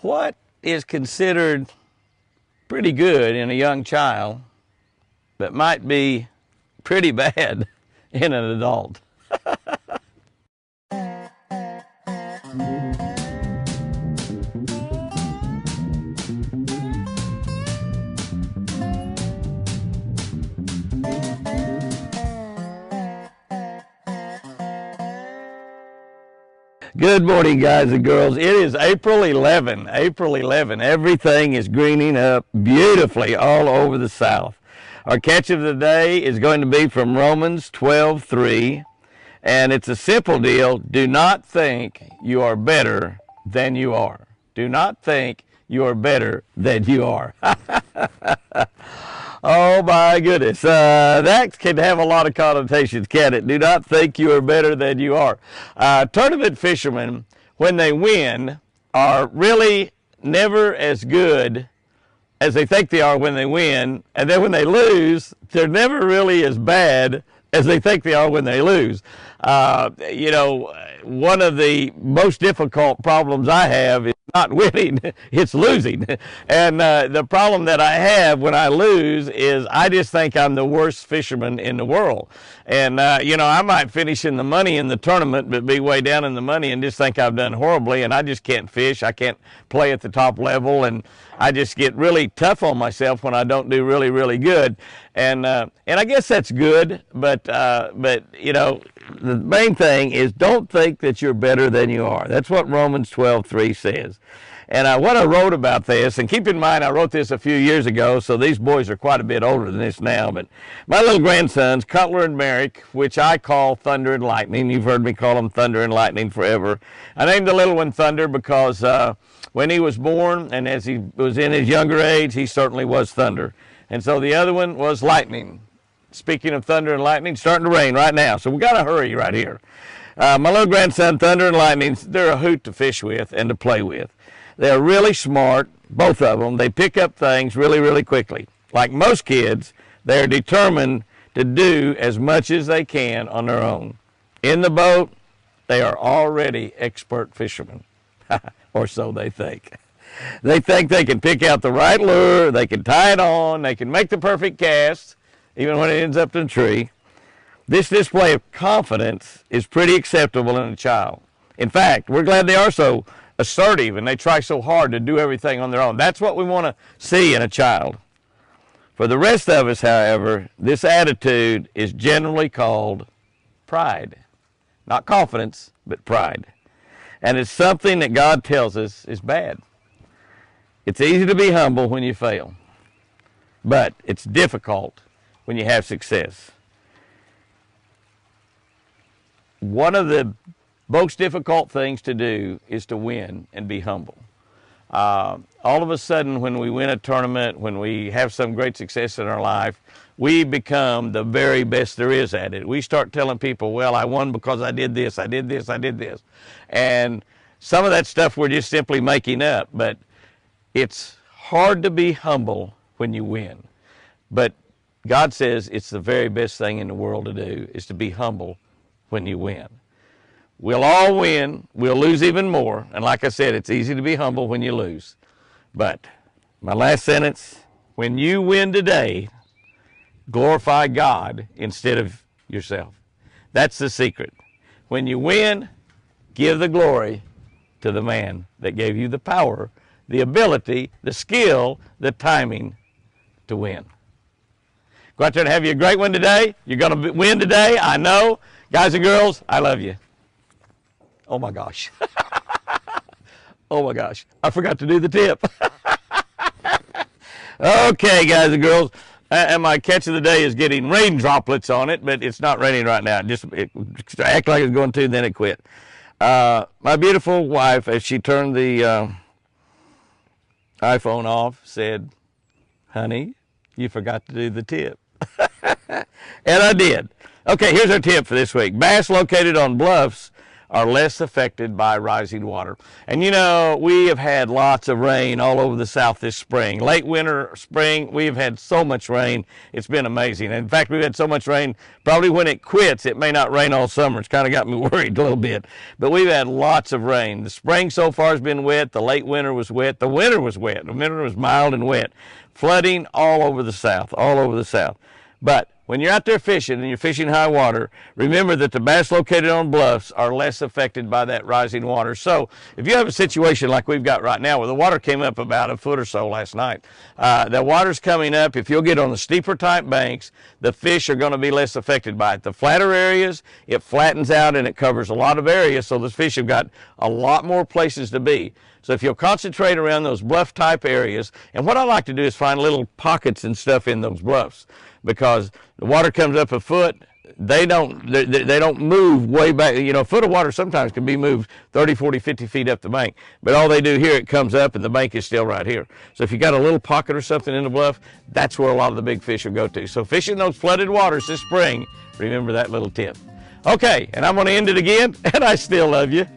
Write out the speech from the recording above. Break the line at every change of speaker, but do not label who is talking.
What is considered pretty good in a young child, but might be pretty bad in an adult? Good morning, guys and girls. It is April 11. April 11. Everything is greening up beautifully all over the South. Our catch of the day is going to be from Romans 12:3, and it's a simple deal. Do not think you are better than you are. Do not think you are better than you are. Oh my goodness, that can have a lot of connotations, can it? Do not think you are better than you are. Tournament fishermen, when they win, are really never as good as they think they are when they win, and then when they lose, they're never really as bad as they think they are when they lose. One of the most difficult problems I have is not winning, it's losing. And the problem that I have when I lose is I just think I'm the worst fisherman in the world. And, I might finish in the money in the tournament, but be way down in the money and just think I've done horribly, and I just can't fish. I can't play at the top level, and I just get really tough on myself when I don't do really, really good. And I guess that's good, but the main thing is don't think that you're better than you are. That's what Romans 12:3 says. And what I wrote about this, and keep in mind I wrote this a few years ago, so these boys are quite a bit older than this now, but my little grandsons, Cutler and Merrick, which I call Thunder and Lightning. You've heard me call them Thunder and Lightning forever. I named the little one Thunder because when he was born and as he was in his younger age, he certainly was Thunder. And so the other one was Lightning. Speaking of thunder and lightning, it's starting to rain right now, so we got to hurry right here. My little grandson, Thunder and Lightning, they're a hoot to fish with and to play with. They're really smart, both of them. They pick up things really, really quickly. Like most kids, they're determined to do as much as they can on their own. In the boat, they are already expert fishermen, or so they think. They think they can pick out the right lure, they can tie it on, they can make the perfect cast, even when it ends up in a tree. This display of confidence is pretty acceptable in a child. In fact, we're glad they are so assertive and they try so hard to do everything on their own. That's what we want to see in a child. For the rest of us, however, this attitude is generally called pride. Not confidence, but pride. And it's something that God tells us is bad. It's easy to be humble when you fail, but it's difficult when you have success. One of the most difficult things to do is to win and be humble. All of a sudden, when we win a tournament, when we have some great success in our life, we become the very best there is at it. We start telling people, well, I won because I did this, I did this, I did this. And some of that stuff we're just simply making up, but it's hard to be humble when you win. But God says it's the very best thing in the world to do, is to be humble when you win. We'll all win. We'll lose even more. And like I said, it's easy to be humble when you lose. But my last sentence, when you win today, glorify God instead of yourself. That's the secret. When you win, give the glory to the man that gave you the power, the ability, the skill, the timing to win. Go out there and have you a great one today. You're going to win today, I know. Guys and girls, I love you. Oh my gosh. Oh my gosh. I forgot to do the tip. Okay, guys and girls. And my catch of the day is getting rain droplets on it, but it's not raining right now. It act like it's going to, then it quit. My beautiful wife, as she turned the iPhone off, said, honey, you forgot to do the tip. And I did. Okay, here's our tip for this week. Bass located on bluffs are less affected by rising water. And you know, we have had lots of rain all over the South this spring. Late winter, spring, we have had so much rain. It's been amazing. In fact, we've had so much rain, probably when it quits, it may not rain all summer. It's kind of got me worried a little bit. But we've had lots of rain. The spring so far has been wet. The late winter was wet. The winter was wet. The winter was mild and wet. Flooding all over the South, all over the South. But when you're out there fishing and you're fishing high water, remember that the bass located on bluffs are less affected by that rising water. So if you have a situation like we've got right now where the water came up about a foot or so last night, the water's coming up. If you'll get on the steeper type banks, the fish are going to be less affected by it. The flatter areas, it flattens out and it covers a lot of areas, so the fish have got a lot more places to be. So if you'll concentrate around those bluff type areas, and what I like to do is find little pockets and stuff in those bluffs, because the water comes up a foot, they don't move way back. You know, a foot of water sometimes can be moved 30, 40, 50 feet up the bank, but all they do here, it comes up and the bank is still right here. So if you got a little pocket or something in the bluff, that's where a lot of the big fish will go to. So fishing those flooded waters this spring, remember that little tip. Okay, and I'm going to end it again, and I still love you.